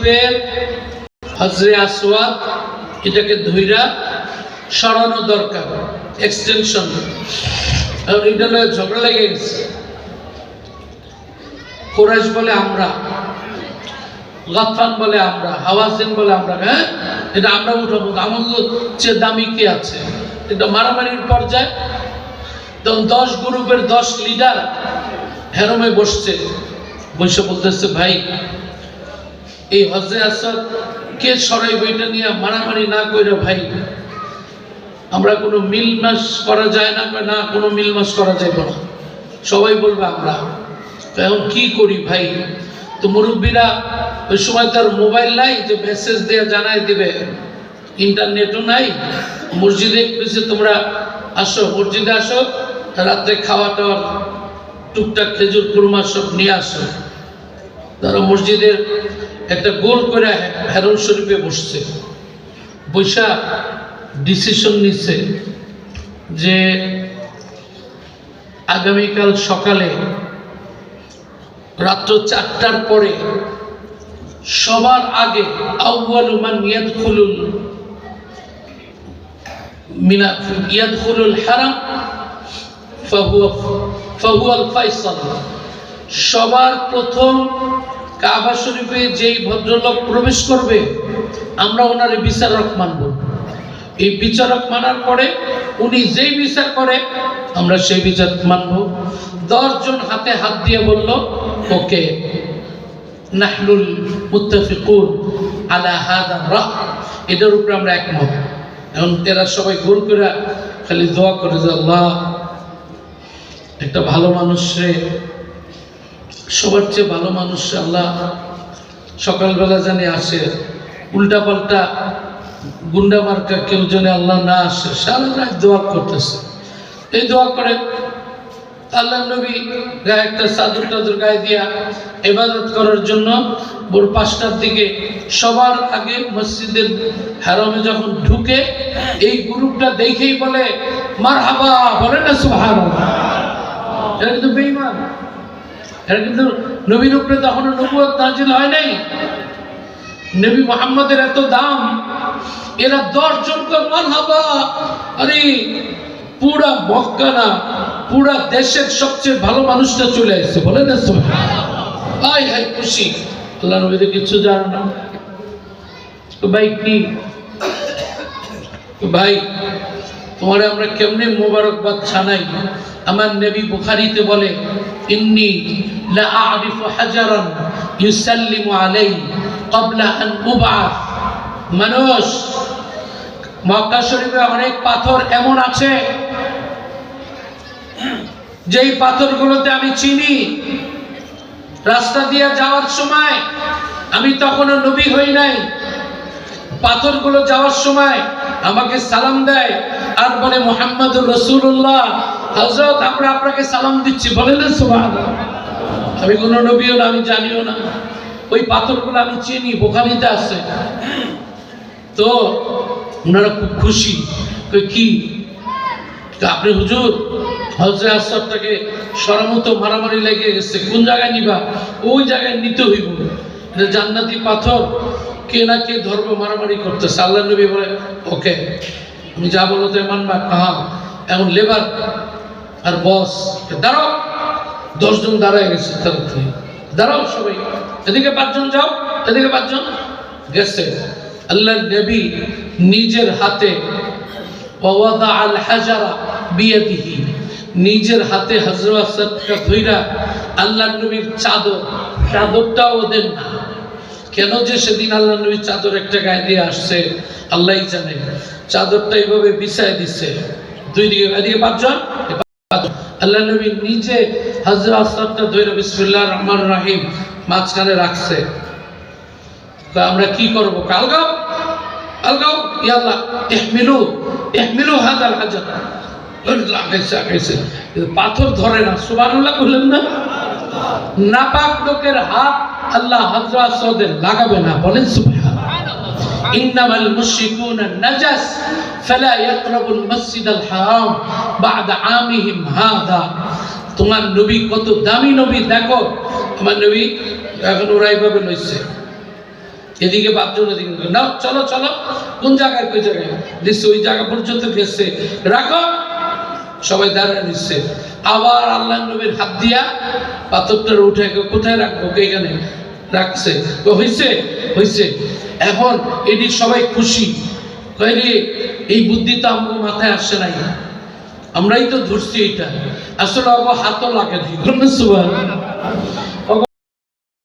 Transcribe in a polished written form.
পূর্বের হজরে আসওয়াদ এটাকে ধইরা সরানো দরকার, এক্সটেনশন। আর এটা লয়ে ঝগড়া লেগে গেছে। কুরাইশ বলে আমরা, গাতফান বলে আমরা, হাওয়াজিন বলে আমরা। হ্যাঁ, এটা আমরা উঠাবো, আমাদের চেয়ে দামি কি আছে? এটা মারামারির পর্যায়ে। তখন 10 গ্রুপের 10 লিডার হেরমে বসছে, বসে বলতেছে, ভাই এই হজরে আসওয়াদ কে সরাইব, এটা নিয়ে মারামারি না কইরা ভাই আমরা কোনো মিলমাস করা যায় না। না, কোনো মিলমাস করা যাবে না, সবাই বলবে আমরা। এখন কি করি ভাই? তো মুরব্বীরা ওই সময় তার মোবাইল নাই যে মেসেজ দিয়ে জানাই দিবে, ইন্টারনেটও নাই। মসজিদে বলছে তোমরা আসো, মসজিদে আসো, রাত্রে খাওয়া টাওয়া টুকটাক খেজুর কুরমা সব নিয়ে আসো। তারা মসজিদের একটা গোল করে হেরম শরীফে বসছে, বৈশা ডিসিশন নিচ্ছে যে আগামীকাল সকালে রাত্র 4টার পরে সবার আগে আউয়ালু মান ইয়াদখুলুল হারাম ফাহুয়াল ফায়সাল। সবার প্রথম কাবা শরীফে যেই ভদ্রলোক প্রবেশ করবে আমরা ওনার বিচারক মানব। এই বিচারক মানার পরে উনি যেই বিচার করে আমরা সেই বিচার মানব। 10 জন হাতে হাত দিয়ে বলল, ওকে, নাহনুল মুত্তাফিকুন আলা হাযা রায়, এটার উপরে আমরা একমত। এখন এরা সবাই গোল করে খালি দোয়া করে যে আল্লাহ একটা ভালো মানুষরে, সবার চেয়ে ভালো মানুষ আল্লাহ সকালবেলা জানি আসে, উল্টা পাল্টা গুন্ডা মার্কা কেউ জানে আল্লাহ না আসে। সারা রাত দোয়া করতেছে। এই দোয়া করে আল্লাহ নবী গায়ে একটা চাদর টাদর গায়ে দিয়া ইবাদত করার জন্য ভোর 5টার দিকে সবার আগে মসজিদের হারামে যখন ঢুকে এই গ্রুপটা দেখেই বলে মারহাবা, বলে না সুবহানাল্লাহ। এটা কিন্তু বেঈমান, এটা কিন্তু নবীর উপরে তখনও নবুয়ত নাজিল হয় নাই। নবী মুহাম্মদের এত দাম, এরা 10 জনকে মারহাবা। আরে পুরা মক্কা না, পুরা দেশের সবচেয়ে ভালো মানুষটা চলে আসছে, বলে না সুবহানাল্লাহ। আয় হায় খুশি, আল্লাহ নবী তো কিছু জানে না। তো ভাই কি ভাই, তোমারে আমরা কেমনে মোবারকবাদ জানাই? আমার নবী বুখারীতে বলে, ইন্নী লা আ'রিফু হাজারান ইউসাল্লিমু আলাইহি ক্বাবলা আন উবআথ। মানুষ, মক্কা শরীফে অনেক পাথর এমন আছে যেই পাথরগুলোতে আমি চিনি। রাস্তা দিয়ে যাওয়ার সময়, আমি তখনও নবী হই নাই, পাথরগুলো যাওয়ার সময় আমাকে সালাম দেয় আর বলে মুহাম্মাদুর রাসূলুল্লাহ, হযরত আমরা আপনাকে সালাম দিচ্ছি, বলেন না সুবহানাল্লাহ। আমি কোনো নবীও না, আমি জানিও না। ওই পাথরগুলো আমি চিনি, বুখারীতে আছে। তো ওনারা খুব খুশি। কি আপনি হুজুর হজরে আসওয়াদটাকে সরামতো মারামারি লেগে গেছে, কোন জায়গায় নিবা? ওই জায়গায় নিতে হইব, এটা জান্নাতি পাথর, কে না কে ধর্ম মারামারি করতেছে। আল্লাহ নবী বলে, ওকে, আমি যা বলো তো মানবা। কাহা এখন লেবার আর বস দাঁড়াও। 10 জন দাঁড়ায় গেছে, দাঁড়াও সবাই, এদিকে 5 জন যাও, এদিকে 5 জন গেছে। আল্লাহ নবী নিজের হাতে ওয়াদা আল হাজারা বিয়াদিহি, নিজের হাতে হযরত আসওয়াদকে ধইরা আল্লাহ নবীর চাদরটাও ওদের না। কেন যে সেদিন আল্লাহ নবীর চাদর একটা গায়ে দিয়ে আসছে আল্লাহই জানে। চাদরটা এইভাবে বিছায় দিচ্ছে, দুই দিকে, এদিকে 5 জন, আল্লাহ নবী নিজে হযরত আসওয়াদটা ধইরা বিসমিল্লাহির রহমানির রহিম মাঝখানে রাখছে। তো আমরা কি করব? আলগাও আলগাও, ইয়া আল্লাহ ইহমিলু হাযাল হাজার। লাগাইছে, পাথর ধরে না। সুবহানাল্লাহ বললেন না? নাপাক লোকের হাত আল্লাহ হযরত আসওয়াদের লাগাবে না, বলেন সুবহানাল্লাহ। ইন্নামাল মুশরিকুনা নাজাস ফালা ইয়াকরাবুল মাসজিদাল হারাম বা'দা আমিহিম হাযা। তোমার নবী কত দামি নবী, দেখো আমার নবী এখন ওরা এইভাবে লইছে, এদিকে পাঁচজন, এদিকে না, চলো চলো, কোন জায়গায়, কই জায়গায় দিচ্ছে, ওই জায়গা পর্যন্ত গেছে, রাখো, সবাই দাঁড়িয়ে নিচ্ছে। আবার আল্লাহ নবীর হাত দিয়া পাথরটা উঠে কোথায় রাখবো, এখানে রাখছে, হয়েছে হয়েছে। এখন এটি সবাই খুশি, কইরে এই বুদ্ধি তো আমার মাথায় আসে নাই, আমরাই তো ধরছি, এইটা আসলে হাতও লাগে।